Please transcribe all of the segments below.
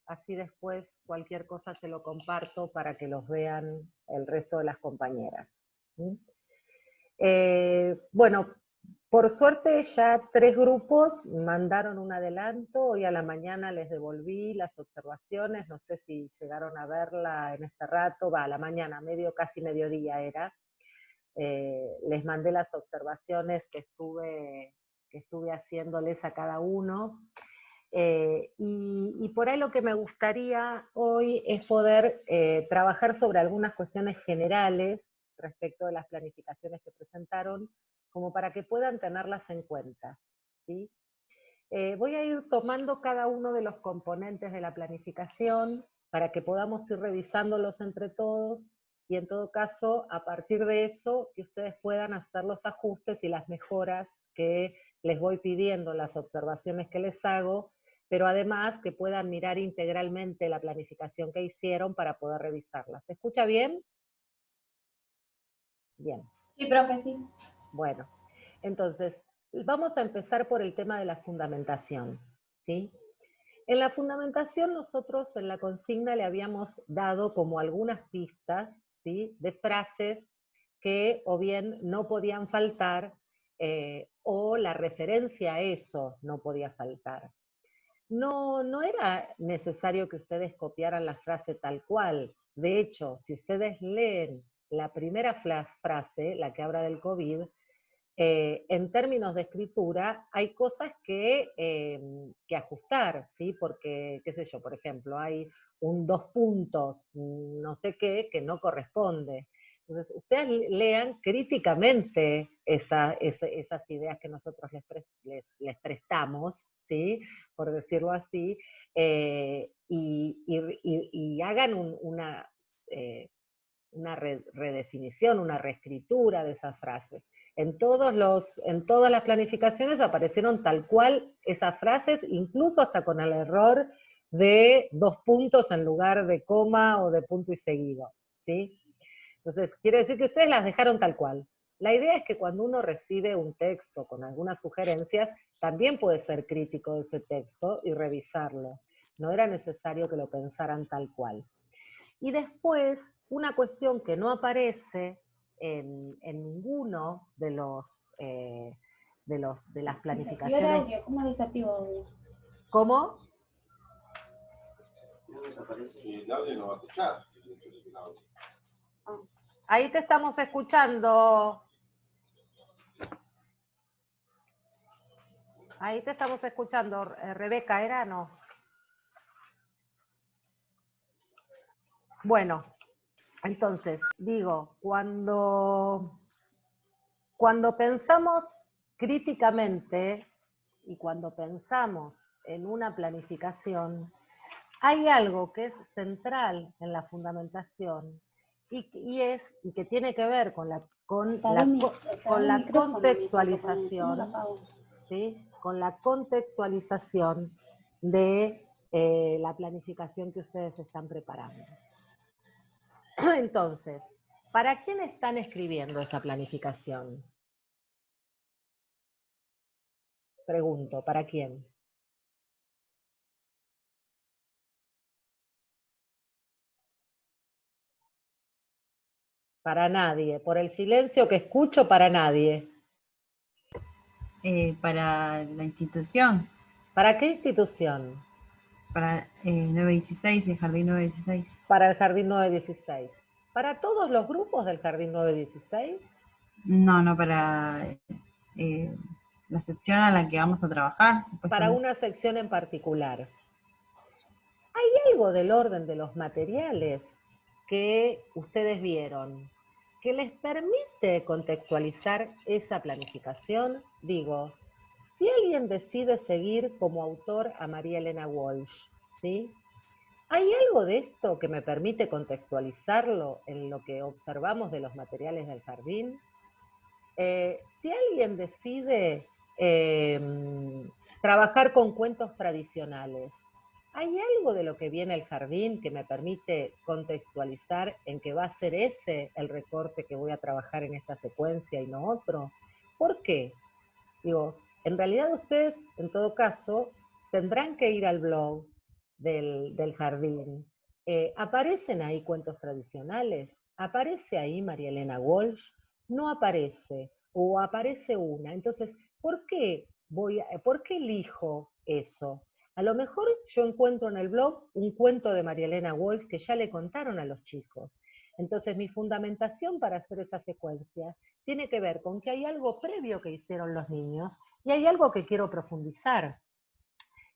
así después cualquier cosa se lo comparto para que los vean el resto de las compañeras. ¿Sí? Bueno, por suerte ya 3 grupos mandaron un adelanto, hoy a la mañana les devolví las observaciones, no sé si llegaron a verla en este rato, a la mañana, casi mediodía era, les mandé las observaciones que estuve haciéndoles a cada uno. Y por ahí lo que me gustaría hoy es poder trabajar sobre algunas cuestiones generales respecto de las planificaciones que presentaron, como para que puedan tenerlas en cuenta. ¿Sí? Voy a ir tomando cada uno de los componentes de la planificación para que podamos ir revisándolos entre todos y en todo caso, a partir de eso, que ustedes puedan hacer los ajustes y las mejoras que les voy pidiendo, las observaciones que les hago, pero además que puedan mirar integralmente la planificación que hicieron para poder revisarla. ¿Se escucha bien? Bien. Sí, profe, sí. Bueno, entonces, vamos a empezar por el tema de la fundamentación, ¿sí? En la fundamentación nosotros en la consigna le habíamos dado como algunas pistas, ¿sí?, de frases que o bien no podían faltar o la referencia a eso no podía faltar. No era necesario que ustedes copiaran la frase tal cual. De hecho, si ustedes leen la primera frase, la que habla del COVID, en términos de escritura hay cosas que ajustar, ¿sí? Porque, qué sé yo, por ejemplo, hay un 2 puntos, no sé qué, que no corresponde. Entonces, ustedes lean críticamente esas ideas que nosotros les prestamos, ¿sí? Por decirlo así, y hagan una redefinición, una reescritura de esas frases. En todas las planificaciones aparecieron tal cual esas frases, incluso hasta con el error de 2 puntos en lugar de coma o de punto y seguido, ¿sí? Entonces, quiere decir que ustedes las dejaron tal cual. La idea es que cuando uno recibe un texto con algunas sugerencias, también puede ser crítico de ese texto y revisarlo. No era necesario que lo pensaran tal cual. Y después, una cuestión que no aparece en ninguno de las Desactivar planificaciones. audio, ¿cómo desactivo audio? ¿Cómo? Si el audio no va a escuchar. Ahí te estamos escuchando. Ahí te estamos escuchando, Rebeca, ¿era? No. Bueno, entonces, digo, cuando pensamos críticamente y cuando pensamos en una planificación, hay algo que es central en la fundamentación y que tiene que ver con la contextualización, ¿sí? Con la contextualización de la planificación que ustedes están preparando. Entonces, ¿para quién están escribiendo esa planificación? Pregunto, ¿para quién? Para nadie. Por el silencio que escucho, para nadie. Para la institución. ¿Para qué institución? Para 916, el Jardín 916. Para el Jardín 916. ¿Para todos los grupos del Jardín 916? No, para la sección a la que vamos a trabajar. Para una sección en particular. ¿Hay algo del orden de los materiales que ustedes vieron que les permite contextualizar esa planificación? Digo, si alguien decide seguir como autor a María Elena Walsh, ¿sí? ¿Hay algo de esto que me permite contextualizarlo en lo que observamos de los materiales del jardín? Si alguien decide trabajar con cuentos tradicionales, ¿hay algo de lo que viene el jardín que me permite contextualizar en que va a ser ese el recorte que voy a trabajar en esta secuencia y no otro? ¿Por qué? Digo, en realidad ustedes, en todo caso, tendrán que ir al blog del jardín, ¿aparecen ahí cuentos tradicionales? ¿Aparece ahí María Elena Walsh? No aparece, o aparece una. Entonces, ¿por qué elijo eso? A lo mejor yo encuentro en el blog un cuento de María Elena Walsh que ya le contaron a los chicos. Entonces, mi fundamentación para hacer esa secuencia tiene que ver con que hay algo previo que hicieron los niños y hay algo que quiero profundizar.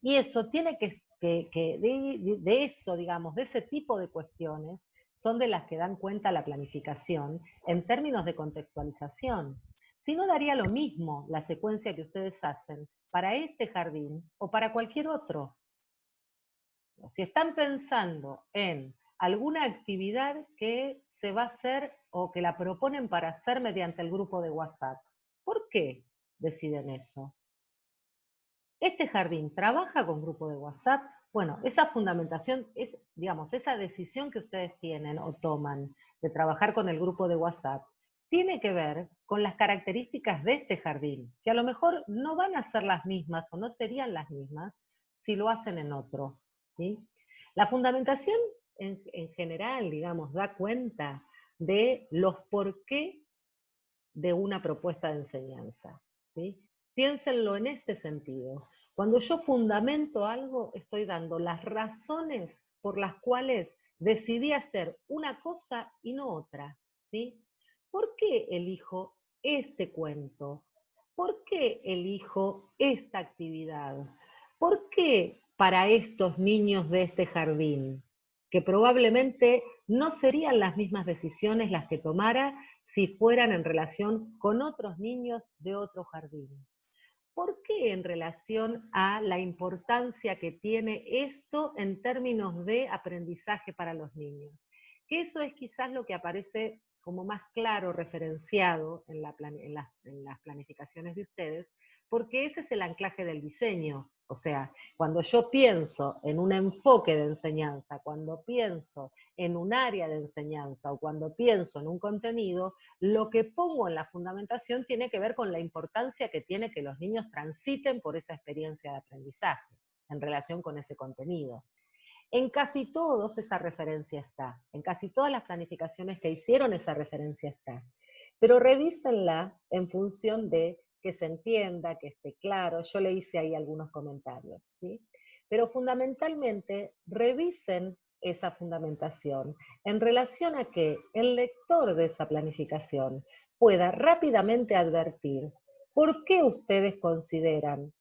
Y eso tiene de eso, digamos, de ese tipo de cuestiones, son de las que dan cuenta la planificación en términos de contextualización. Si no, daría lo mismo la secuencia que ustedes hacen para este jardín o para cualquier otro. Si están pensando en alguna actividad que se va a hacer o que la proponen para hacer mediante el grupo de WhatsApp, ¿por qué deciden eso? ¿Este jardín trabaja con grupo de WhatsApp? Bueno, esa fundamentación es, digamos, esa decisión que ustedes tienen o toman de trabajar con el grupo de WhatsApp, tiene que ver con las características de este jardín, que a lo mejor no van a ser las mismas o no serían las mismas si lo hacen en otro, ¿sí? La fundamentación en general, digamos, da cuenta de los por qué de una propuesta de enseñanza, ¿sí? Piénsenlo en este sentido. Cuando yo fundamento algo, estoy dando las razones por las cuales decidí hacer una cosa y no otra, ¿sí? ¿Por qué elijo este cuento? ¿Por qué elijo esta actividad? ¿Por qué para estos niños de este jardín? Que probablemente no serían las mismas decisiones las que tomara si fueran en relación con otros niños de otro jardín. ¿Por qué en relación a la importancia que tiene esto en términos de aprendizaje para los niños? Que eso es quizás lo que aparece como más claro referenciado en las planificaciones de ustedes, porque ese es el anclaje del diseño. O sea, cuando yo pienso en un enfoque de enseñanza, cuando pienso en un área de enseñanza o cuando pienso en un contenido, lo que pongo en la fundamentación tiene que ver con la importancia que tiene que los niños transiten por esa experiencia de aprendizaje en relación con ese contenido. En casi todos esa referencia está, en casi todas las planificaciones que hicieron esa referencia está, pero revísenla en función de que se entienda, que esté claro. Yo le hice ahí algunos comentarios, ¿sí? Pero fundamentalmente revisen esa fundamentación en relación a que el lector de esa planificación pueda rápidamente advertir por qué ustedes consideran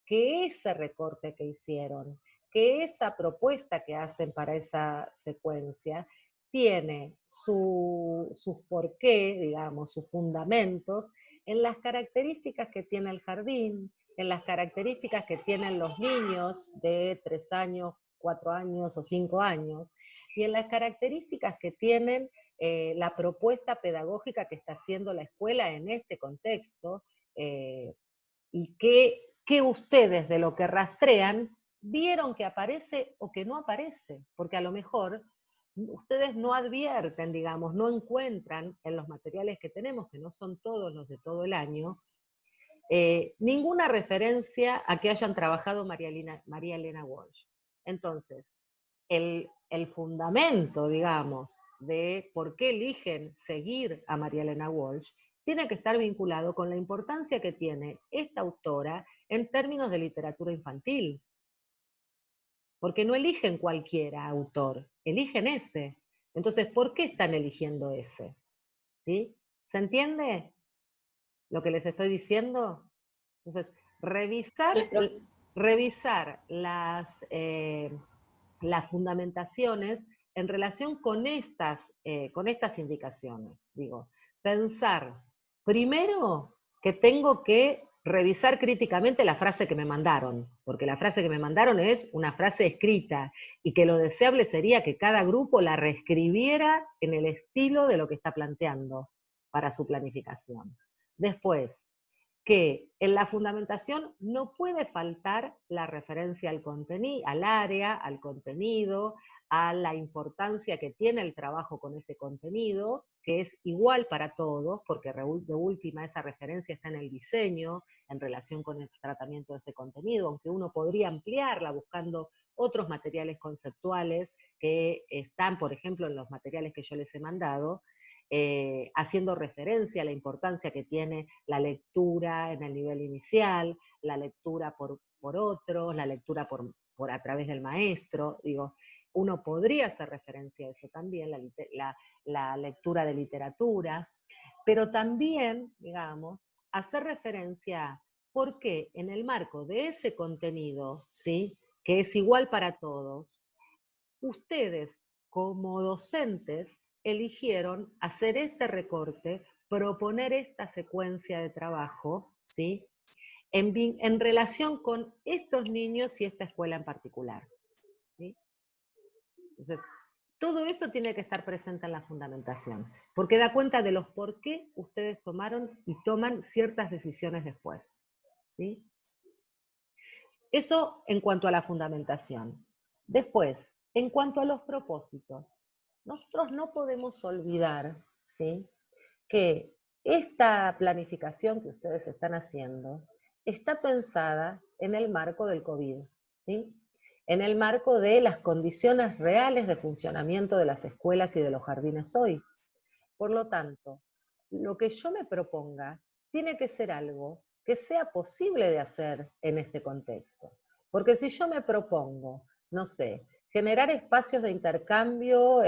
que ese recorte que hicieron, que esa propuesta que hacen para esa secuencia, tiene sus porqué, digamos, sus fundamentos, en las características que tiene el jardín, en las características que tienen los niños de 3 años, 4 años o 5 años, y en las características que tienen la propuesta pedagógica que está haciendo la escuela en este contexto, y que ustedes de lo que rastrean vieron que aparece o que no aparece, porque a lo mejor ustedes no advierten, digamos, no encuentran en los materiales que tenemos, que no son todos los de todo el año, ninguna referencia a que hayan trabajado María Elena Walsh. Entonces, el fundamento, digamos, de por qué eligen seguir a María Elena Walsh tiene que estar vinculado con la importancia que tiene esta autora en términos de literatura infantil. Porque no eligen cualquiera autor, eligen ese. Entonces, ¿por qué están eligiendo ese? ¿Sí? ¿Se entiende lo que les estoy diciendo? Entonces, revisar las fundamentaciones en relación con estas indicaciones. Digo, pensar primero que tengo que revisar críticamente la frase que me mandaron, porque la frase que me mandaron es una frase escrita, y que lo deseable sería que cada grupo la reescribiera en el estilo de lo que está planteando para su planificación. Después, que en la fundamentación no puede faltar la referencia al contenido, al área, al contenido, a la importancia que tiene el trabajo con ese contenido, que es igual para todos, porque de última esa referencia está en el diseño en relación con el tratamiento de este contenido, aunque uno podría ampliarla buscando otros materiales conceptuales que están, por ejemplo, en los materiales que yo les he mandado, haciendo referencia a la importancia que tiene la lectura en el nivel inicial, la lectura por otros, la lectura por a través del maestro. Digo, uno podría hacer referencia a eso también, la lectura de literatura, pero también, digamos, hacer referencia a por qué en el marco de ese contenido, ¿sí?, que es igual para todos, ustedes como docentes eligieron hacer este recorte, proponer esta secuencia de trabajo, ¿sí?, en relación con estos niños y esta escuela en particular, ¿sí? Entonces, todo eso tiene que estar presente en la fundamentación, porque da cuenta de los por qué ustedes tomaron y toman ciertas decisiones después, ¿sí? Eso en cuanto a la fundamentación. Después, en cuanto a los propósitos, nosotros no podemos olvidar, ¿sí?, que esta planificación que ustedes están haciendo está pensada en el marco del COVID, ¿sí?, en el marco de las condiciones reales de funcionamiento de las escuelas y de los jardines hoy. Por lo tanto, lo que yo me proponga tiene que ser algo que sea posible de hacer en este contexto. Porque si yo me propongo, no sé, generar espacios de intercambio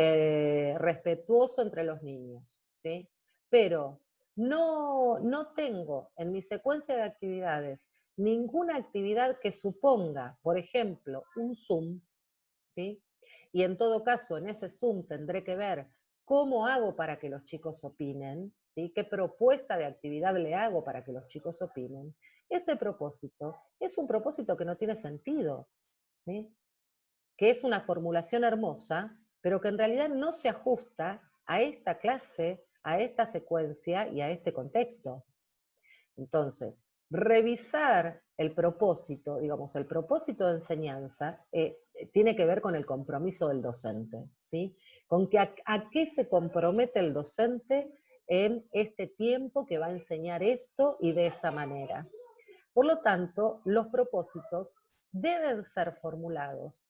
respetuoso entre los niños, ¿sí?, pero no tengo en mi secuencia de actividades ninguna actividad que suponga, por ejemplo, un Zoom, ¿sí?, y en todo caso en ese Zoom tendré que ver cómo hago para que los chicos opinen, ¿sí?, qué propuesta de actividad le hago para que los chicos opinen. Ese propósito es un propósito que no tiene sentido, ¿sí?, que es una formulación hermosa, pero que en realidad no se ajusta a esta clase, a esta secuencia y a este contexto. Entonces, revisar el propósito, digamos, el propósito de enseñanza tiene que ver con el compromiso del docente, ¿sí?, con que a qué se compromete el docente en este tiempo que va a enseñar esto y de esta manera. Por lo tanto, los propósitos deben ser formulados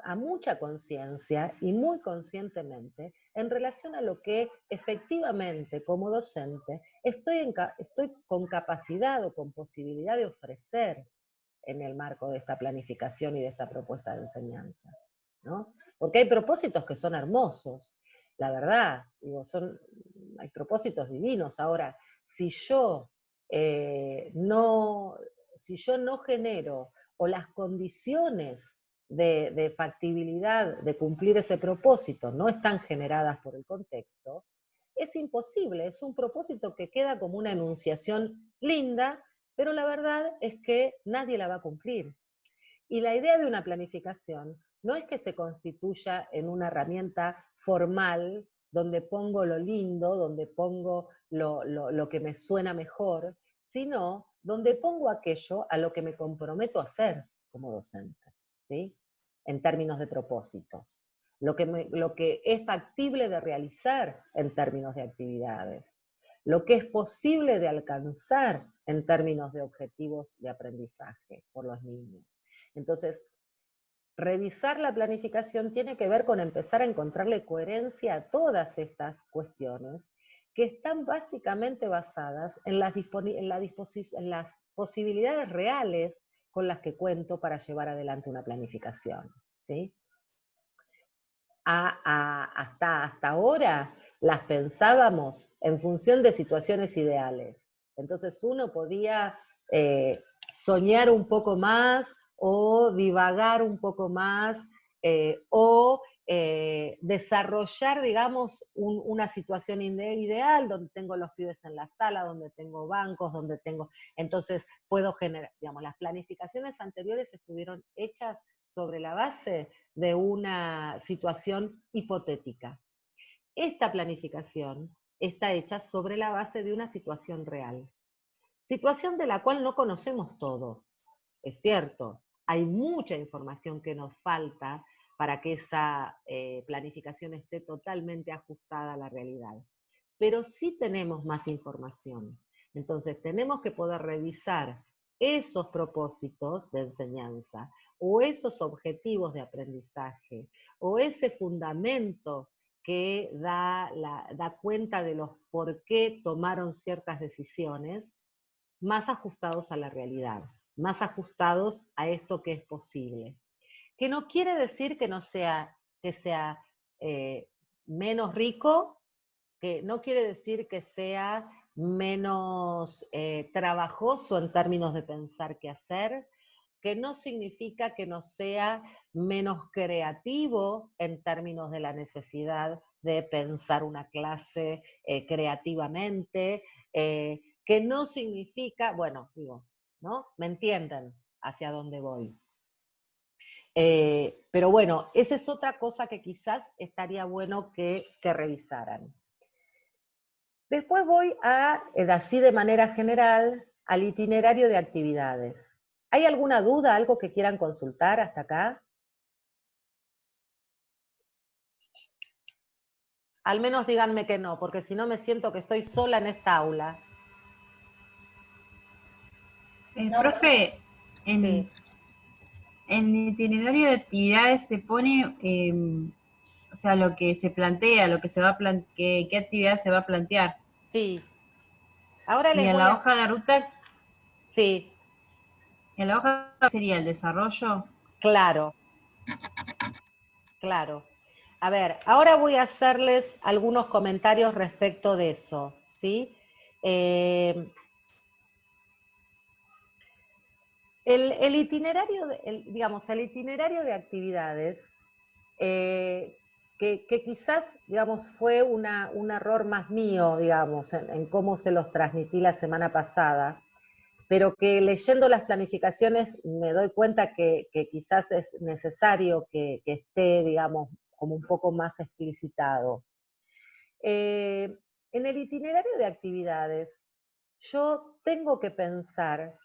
a mucha conciencia y muy conscientemente en relación a lo que efectivamente como docente estoy con capacidad o con posibilidad de ofrecer en el marco de esta planificación y de esta propuesta de enseñanza, ¿no? Porque hay propósitos que son hermosos, la verdad, digo, hay propósitos divinos. Ahora, si yo no genero o las condiciones de factibilidad de cumplir ese propósito no están generadas por el contexto, es imposible, es un propósito que queda como una enunciación linda, pero la verdad es que nadie la va a cumplir. Y la idea de una planificación no es que se constituya en una herramienta formal donde pongo lo lindo, donde pongo lo que me suena mejor, sino donde pongo aquello a lo que me comprometo a hacer como docente, ¿sí?, en términos de propósitos. Lo que es factible de realizar en términos de actividades. Lo que es posible de alcanzar en términos de objetivos de aprendizaje por los niños. Entonces, revisar la planificación tiene que ver con empezar a encontrarle coherencia a todas estas cuestiones que están básicamente basadas en las posibilidades reales con las que cuento para llevar adelante una planificación, ¿sí? Hasta ahora las pensábamos en función de situaciones ideales. Entonces uno podía soñar un poco más o divagar un poco más o desarrollar, digamos, una situación ideal donde tengo los pibes en la sala, donde tengo bancos, donde tengo... Entonces puedo generar, digamos, las planificaciones anteriores estuvieron hechas sobre la base de una situación hipotética. Esta planificación está hecha sobre la base de una situación real. Situación de la cual no conocemos todo. Es cierto, hay mucha información que nos falta para que esa planificación esté totalmente ajustada a la realidad. Pero sí tenemos más información. Entonces tenemos que poder revisar esos propósitos de enseñanza o esos objetivos de aprendizaje o ese fundamento que da cuenta de los por qué tomaron ciertas decisiones, más ajustados a la realidad, más ajustados a esto que es posible. Que no quiere decir que sea menos rico, que no quiere decir que sea menos trabajoso en términos de pensar qué hacer, que no significa que no sea menos creativo en términos de la necesidad de pensar una clase creativamente, que no significa, bueno, digo, ¿no? ¿Me entienden hacia dónde voy? Pero bueno, esa es otra cosa que quizás estaría bueno que revisaran. Después voy así de manera general, al itinerario de actividades. ¿Hay alguna duda, algo que quieran consultar hasta acá? Al menos díganme que no, porque si no me siento que estoy sola en esta aula. Profe, Sí. en el itinerario de actividades se pone, o sea, lo que se plantea, lo que se va a qué actividad se va a plantear. Sí. Ahora Y les en voy la a... hoja de ruta, Sí, en la hoja sería el desarrollo. claro, claro. A ver, ahora voy a hacerles algunos comentarios respecto de eso, ¿sí? El itinerario, digamos, el itinerario de actividades, que quizás, digamos, fue un error más mío, digamos, en cómo se los transmití la semana pasada, pero que leyendo las planificaciones me doy cuenta que quizás es necesario que esté, digamos, como un poco más explicitado. En el itinerario de actividades, yo tengo que pensar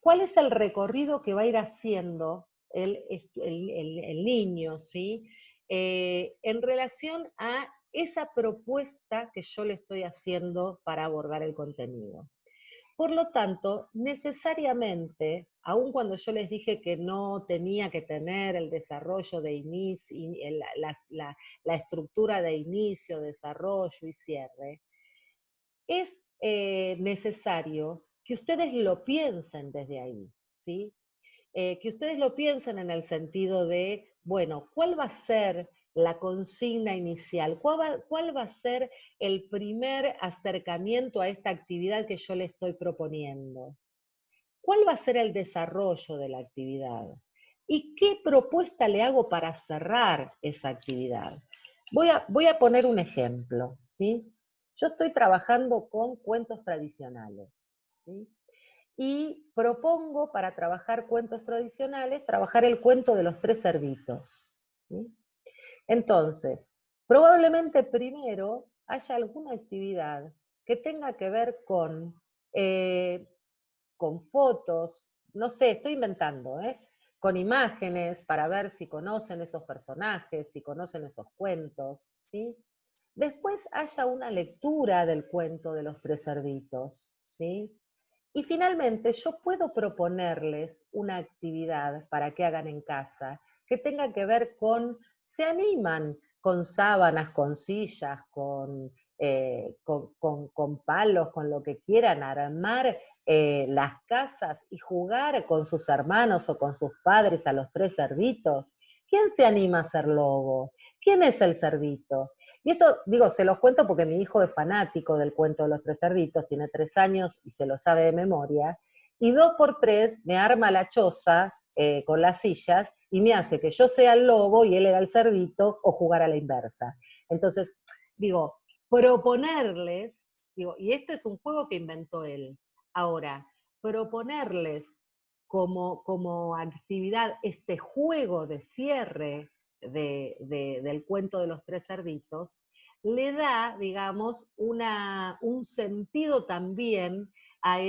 cuál es el recorrido que va a ir haciendo el niño, ¿sí? En relación a esa propuesta que yo le estoy haciendo para abordar el contenido. Por lo tanto, necesariamente, aun cuando yo les dije que no tenía que tener el desarrollo de inicio, la estructura de inicio, desarrollo y cierre, es necesario que ustedes lo piensen desde ahí, ¿sí? Que ustedes lo piensen en el sentido de, bueno, ¿cuál va a ser la consigna inicial? ¿Cuál va a ser el primer acercamiento a esta actividad que yo le estoy proponiendo? ¿Cuál va a ser el desarrollo de la actividad? ¿Y qué propuesta le hago para cerrar esa actividad? Voy a poner un ejemplo, ¿sí? Yo estoy trabajando con cuentos tradicionales, ¿sí? Y propongo para trabajar cuentos tradicionales, trabajar el cuento de los tres cerditos, ¿sí? Entonces, probablemente primero haya alguna actividad que tenga que ver con fotos, no sé, estoy inventando, con imágenes para ver si conocen esos personajes, si conocen esos cuentos, ¿sí? Después haya una lectura del cuento de los tres cerditos, ¿sí? Y finalmente yo puedo proponerles una actividad para que hagan en casa que tenga que ver se animan con sábanas, con sillas, con palos, con lo que quieran, armar las casas y jugar con sus hermanos o con sus padres a los tres cerditos. ¿Quién se anima a ser lobo? ¿Quién es el cerdito? Y eso, digo, se los cuento porque mi hijo es fanático del cuento de los tres cerditos, tiene 3 años y se lo sabe de memoria, y 2 por 3 me arma la choza con las sillas y me hace que yo sea el lobo y él era el cerdito o jugar a la inversa. Entonces, digo, proponerles, digo, y este es un juego que inventó él. Ahora, proponerles como actividad este juego de cierre del cuento de los tres cerditos, le da, digamos, un sentido también a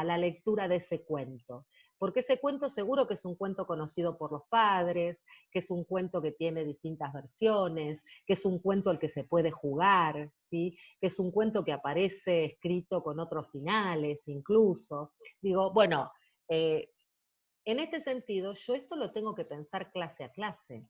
la lectura de ese cuento. porque ese cuento seguro que es un cuento conocido por los padres, que es un cuento que tiene distintas versiones, que es un cuento al que se puede jugar, ¿sí? Que es un cuento que aparece escrito con otros finales incluso. Digo, bueno, en este sentido, yo esto lo tengo que pensar clase a clase.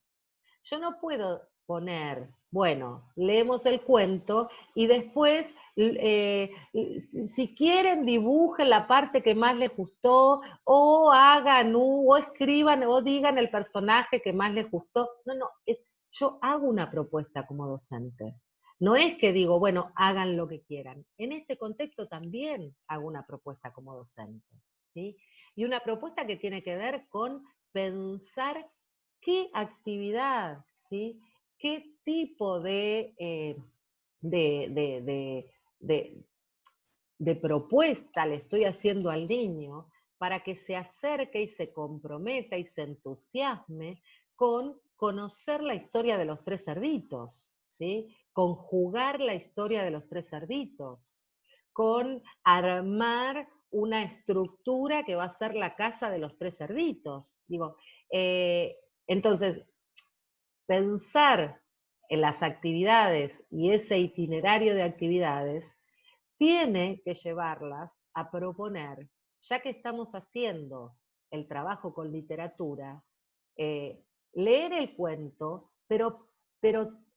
Yo no puedo poner, bueno, leemos el cuento y después, si quieren, dibujen la parte que más les gustó, o hagan, o escriban, o digan el personaje que más les gustó. No, no, yo hago una propuesta como docente. No es que digo, bueno, hagan lo que quieran. En este contexto también hago una propuesta como docente, ¿sí? Y una propuesta que tiene que ver con pensar qué actividad, ¿sí? ¿Qué tipo de, de, de, de, de propuesta le estoy haciendo al niño para que se acerque y se comprometa y se entusiasme con conocer la historia de los tres cerditos, ¿sí? Con jugar la historia de los tres cerditos, con armar una estructura que va a ser la casa de los tres cerditos. Digo, entonces, pensar en las actividades y ese itinerario de actividades tiene que llevarlas a proponer, ya que estamos haciendo el trabajo con literatura, leer el cuento, pero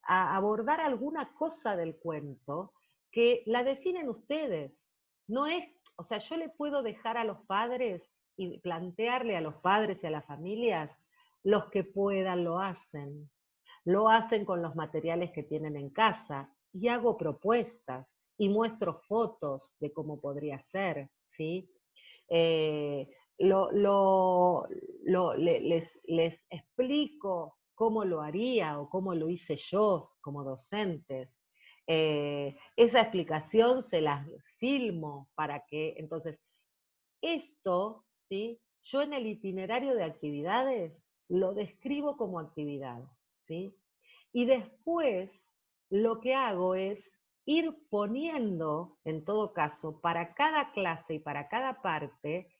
abordar alguna cosa del cuento que la definen ustedes. No es, o sea, yo le puedo dejar a los padres y plantearle a los padres y a las familias, los que puedan lo hacen con los materiales que tienen en casa, y hago propuestas, y muestro fotos de cómo podría ser, ¿sí? Eh, les explico cómo lo haría o cómo lo hice yo como docentes. Esa explicación se las filmo para que, entonces, esto, ¿sí? Yo en el itinerario de actividades lo describo como actividad, ¿sí? Y después lo que hago es ir poniendo, en todo caso, para cada clase y para cada parte,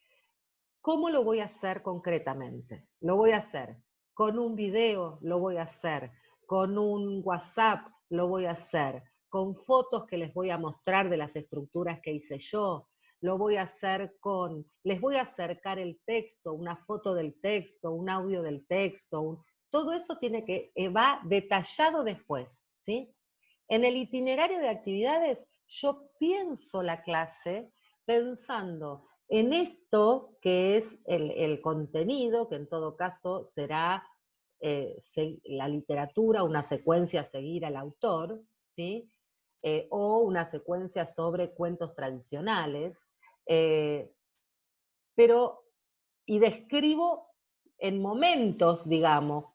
cómo lo voy a hacer concretamente. Lo voy a hacer con un video, lo voy a hacer con un WhatsApp, lo voy a hacer con fotos que les voy a mostrar de las estructuras que hice yo, lo voy a hacer con, les voy a acercar el texto, una foto del texto, un audio del texto, todo eso tiene que, va detallado después, ¿sí? En el itinerario de actividades, yo pienso la clase pensando en esto que es el contenido, que en todo caso será la literatura, una secuencia a seguir al autor, ¿sí? O una secuencia sobre cuentos tradicionales, eh, pero, y describo en momentos, digamos,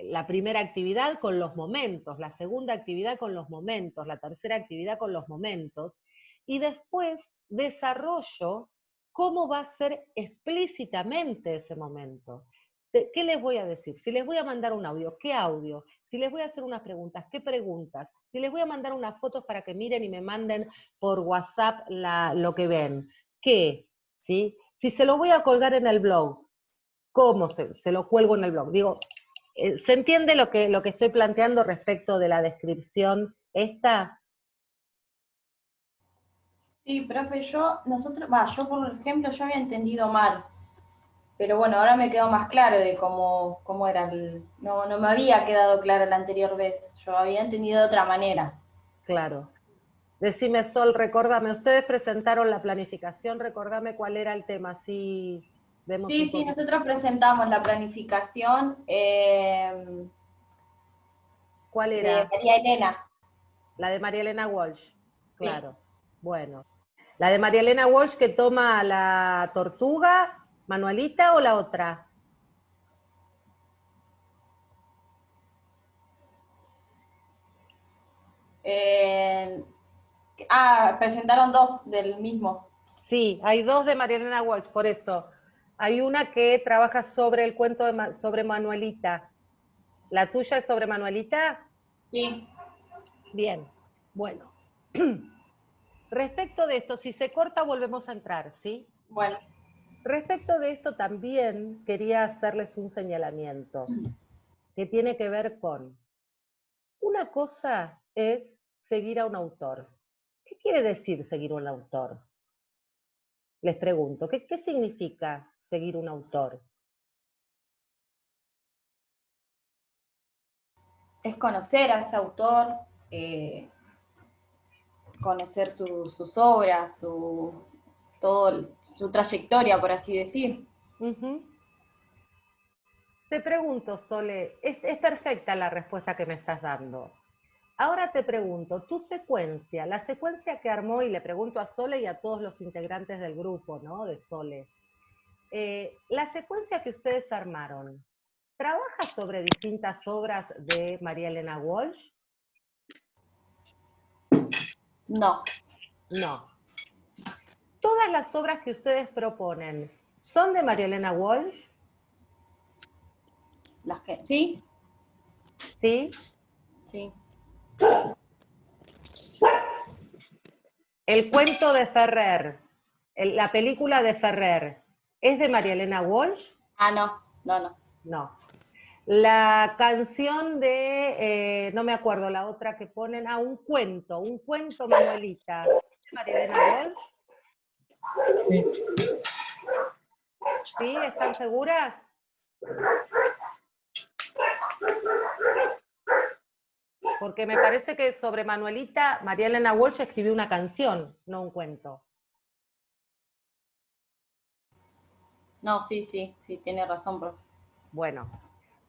la primera actividad con los momentos, la segunda actividad con los momentos, la tercera actividad con los momentos, y después desarrollo cómo va a ser explícitamente ese momento. ¿Qué les voy a decir? Si les voy a mandar un audio, ¿qué audio? Si les voy a hacer unas preguntas, ¿qué preguntas? Si les voy a mandar unas fotos para que miren y me manden por WhatsApp lo que ven, ¿qué? ¿Sí? Si se lo voy a colgar en el blog, ¿cómo se lo cuelgo en el blog? Digo, ¿se entiende lo que estoy planteando respecto de la descripción esta? Sí, profe, yo por ejemplo, yo había entendido mal, pero bueno, ahora me quedó más claro de cómo era no me había quedado claro la anterior vez, yo había entendido de otra manera. Claro. Decime, Sol, recordame, ustedes presentaron la planificación, recordame cuál era el tema, así vemos un Sí, poco. nosotros presentamos la planificación ¿Cuál de era? María Elena. La de María Elena Walsh, Sí. claro. Bueno. ¿La de María Elena Walsh que toma la tortuga, Manuelita, o la otra? Presentaron dos del mismo. Sí, hay dos de María Elena Walsh, por eso. Hay una que trabaja sobre el cuento sobre Manuelita. ¿La tuya es sobre Manuelita? Sí. Bien, bueno. Respecto de esto, si se corta volvemos a entrar, ¿sí? Bueno. Respecto de esto también quería hacerles un señalamiento que tiene que ver con, una cosa es seguir a un autor. ¿Qué quiere decir seguir a un autor? Les pregunto, ¿qué significa seguir un autor? Es conocer a ese autor, conocer sus obras, su trayectoria, por así decir. Uh-huh. Te pregunto, Sole, es perfecta la respuesta que me estás dando. Ahora te pregunto, tu secuencia, la secuencia que armó, y le pregunto a Sole y a todos los integrantes del grupo, ¿no? De Sole. La secuencia que ustedes armaron, ¿trabaja sobre distintas obras de María Elena Walsh? No. No. ¿Todas las obras que ustedes proponen son de María Elena Walsh? ¿Sí? ¿Sí? Sí. El cuento de Ferrer, la película de Ferrer, ¿es de María Elena Walsh? Ah, no. No. La canción de, no me acuerdo, la otra que ponen, un cuento Manuelita, ¿es de María Elena Walsh? Sí. ¿Sí? ¿Están seguras? Porque me parece que sobre Manuelita, María Elena Walsh escribió una canción, no un cuento. No, sí, tiene razón, profe. Bueno,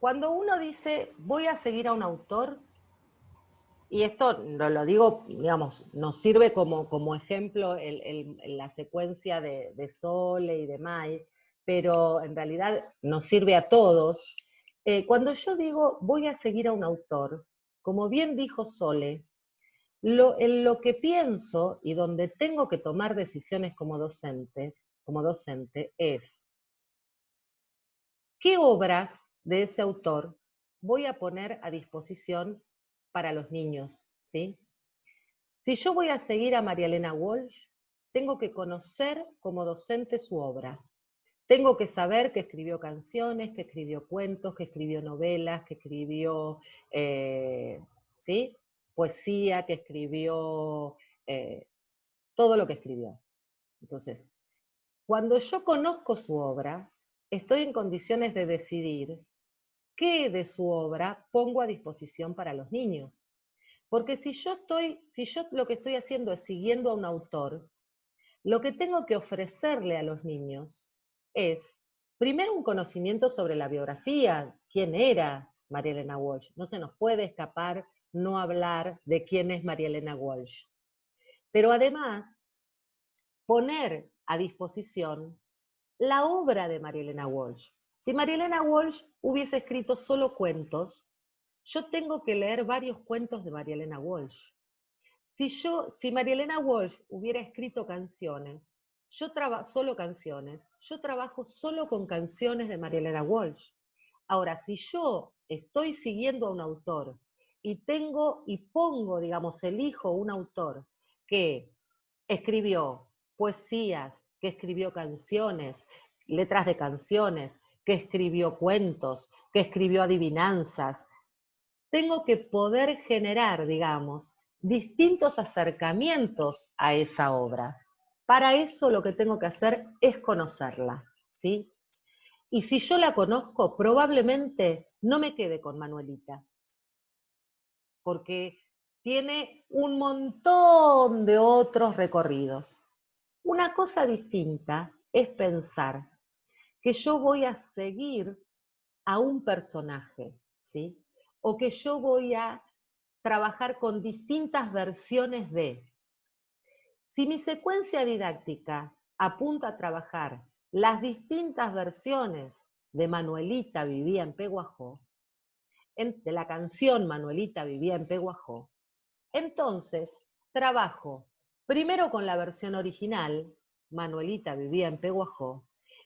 cuando uno dice, voy a seguir a un autor, y esto lo digo, digamos, nos sirve como ejemplo la secuencia de Sole y de Mai, pero en realidad nos sirve a todos. Cuando yo digo, voy a seguir a un autor, como bien dijo Sole, en lo que pienso y donde tengo que tomar decisiones como docente es qué obras de ese autor voy a poner a disposición para los niños, ¿sí? Si yo voy a seguir a María Elena Walsh, tengo que conocer como docente su obra. Tengo que saber que escribió canciones, que escribió cuentos, que escribió novelas, que escribió ¿sí? Poesía, que escribió todo lo que escribió. Entonces, cuando yo conozco su obra, estoy en condiciones de decidir qué de su obra pongo a disposición para los niños. Porque si yo lo que estoy haciendo es siguiendo a un autor, lo que tengo que ofrecerle a los niños es, primero, un conocimiento sobre la biografía, quién era María Elena Walsh. No se nos puede escapar no hablar de quién es María Elena Walsh. Pero además, poner a disposición la obra de María Elena Walsh. Si María Elena Walsh hubiese escrito solo cuentos, yo tengo que leer varios cuentos de María Elena Walsh. Si María Elena Walsh hubiera escrito canciones, solo canciones, yo trabajo solo con canciones de María Elena Walsh. Ahora, si yo estoy siguiendo a un autor y pongo, digamos, elijo un autor que escribió poesías, que escribió canciones, letras de canciones, que escribió cuentos, que escribió adivinanzas, tengo que poder generar, digamos, distintos acercamientos a esa obra. Para eso lo que tengo que hacer es conocerla, ¿sí? Y si yo la conozco, probablemente no me quede con Manuelita, porque tiene un montón de otros recorridos. Una cosa distinta es pensar que yo voy a seguir a un personaje, ¿sí? O que yo voy a trabajar con distintas versiones de. Si mi secuencia didáctica apunta a trabajar las distintas versiones de Manuelita vivía en Peguajó, de la canción Manuelita vivía en Peguajó, entonces trabajo primero con la versión original, Manuelita vivía en Peguajó,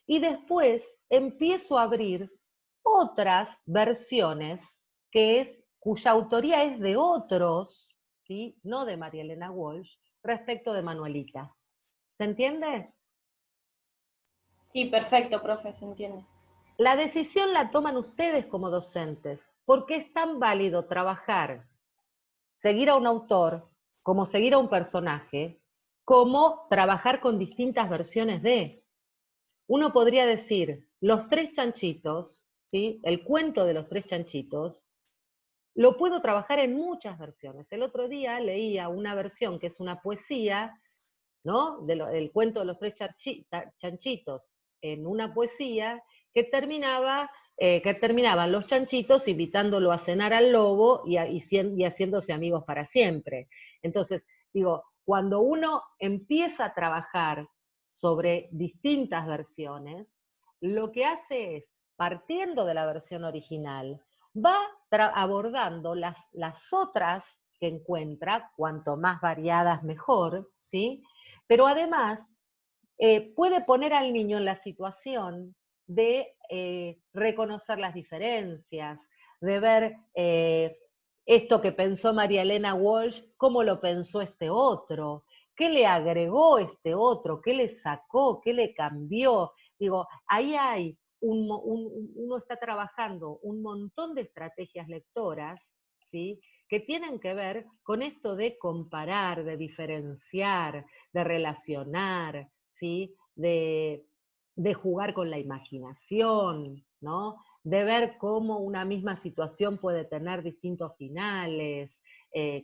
y después empiezo a abrir otras versiones cuya autoría es de otros, ¿sí? No de María Elena Walsh, respecto de Manuelita. ¿Se entiende? Sí, perfecto, profe, se entiende. La decisión la toman ustedes como docentes, porque es tan válido trabajar, seguir a un autor, como seguir a un personaje, como trabajar con distintas versiones de. Uno podría decir, los tres chanchitos, ¿sí? El cuento de los tres chanchitos, lo puedo trabajar en muchas versiones. El otro día leía una versión que es una poesía, ¿no? Del cuento de los tres chanchitos, en una poesía que terminaban los chanchitos invitándolo a cenar al lobo y haciéndose amigos para siempre. Entonces, digo, cuando uno empieza a trabajar sobre distintas versiones, lo que hace es, partiendo de la versión original, va abordando las otras que encuentra, cuanto más variadas mejor, ¿sí? Pero además puede poner al niño en la situación de reconocer las diferencias, de ver esto que pensó María Elena Walsh, cómo lo pensó este otro, qué le agregó este otro, qué le sacó, qué le cambió. Digo, ahí hay uno está trabajando un montón de estrategias lectoras, ¿sí? Que tienen que ver con esto de comparar, de diferenciar, de relacionar, ¿sí? De jugar con la imaginación, ¿no? De ver cómo una misma situación puede tener distintos finales,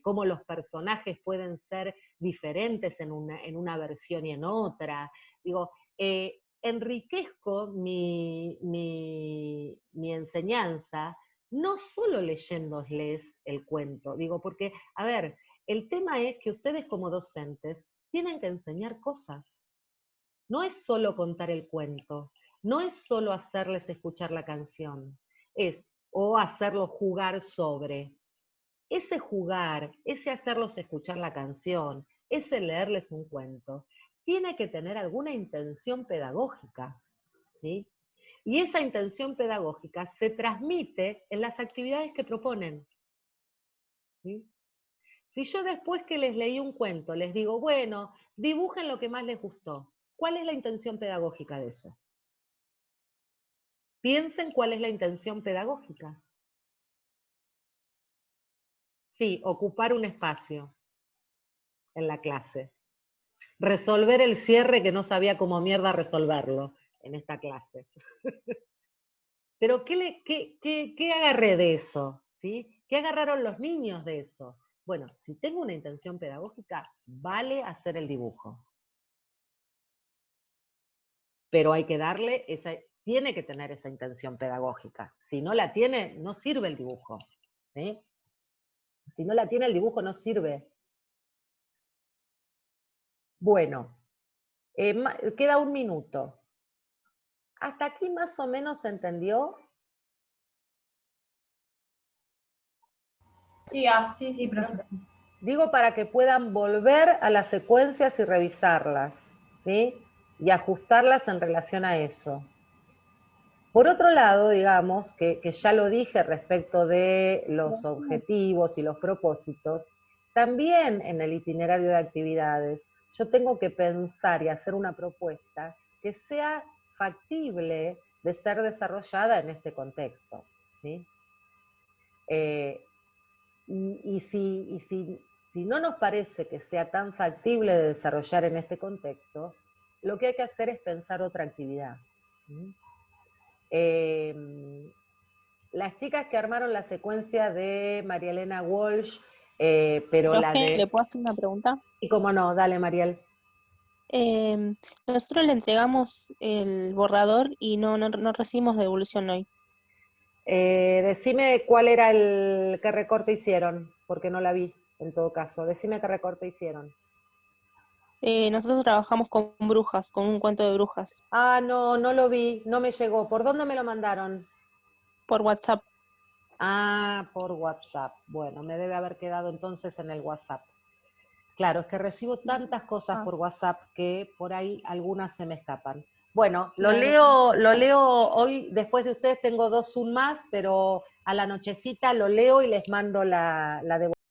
cómo los personajes pueden ser diferentes en una versión y en otra. Digo, enriquezco mi enseñanza no solo leyéndoles el cuento, digo, porque, a ver, el tema es que ustedes como docentes tienen que enseñar cosas. No es solo contar el cuento, no es solo hacerles escuchar la canción, o hacerlos jugar sobre. Ese jugar, ese hacerlos escuchar la canción, ese leerles un cuento, tiene que tener alguna intención pedagógica, ¿sí? Y esa intención pedagógica se transmite en las actividades que proponen, ¿sí? Si yo después que les leí un cuento les digo, bueno, dibujen lo que más les gustó, ¿cuál es la intención pedagógica de eso? Piensen cuál es la intención pedagógica. Sí, ocupar un espacio en la clase. Resolver el cierre que no sabía cómo mierda resolverlo en esta clase. Pero ¿qué agarré de eso? ¿Sí? ¿Qué agarraron los niños de eso? Bueno, si tengo una intención pedagógica, vale hacer el dibujo. Pero hay que darle tiene que tener esa intención pedagógica. Si no la tiene, no sirve el dibujo. ¿Sí? Si no la tiene, el dibujo no sirve. Bueno, queda un minuto. ¿Hasta aquí más o menos se entendió? Sí, sí, Sí, profe. Digo para que puedan volver a las secuencias y revisarlas, ¿sí? Y ajustarlas en relación a eso. Por otro lado, digamos, que ya lo dije respecto de los objetivos y los propósitos, también en el itinerario de actividades yo tengo que pensar y hacer una propuesta que sea factible de ser desarrollada en este contexto, ¿sí? Y si no nos parece que sea tan factible de desarrollar en este contexto, lo que hay que hacer es pensar otra actividad. Las chicas que armaron la secuencia de María Elena Walsh, pero la Profe, de... ¿le puedo hacer una pregunta? Y cómo no, dale Mariel. Nosotros le entregamos el borrador y no recibimos devolución hoy. Decime cuál era el que recorte hicieron, porque no la vi en todo caso. Decime qué recorte hicieron. Nosotros trabajamos con brujas, con un cuento de brujas, Ah, no, no lo vi, no me llegó. ¿Por dónde me lo mandaron? por WhatsApp. Ah, por WhatsApp. Bueno, me debe haber quedado entonces en el WhatsApp. Claro, es que recibo tantas cosas por WhatsApp que por ahí algunas se me escapan. Bueno, Claro. lo leo hoy, después de ustedes tengo 2 Zoom más, pero a la nochecita lo leo y les mando la devolución.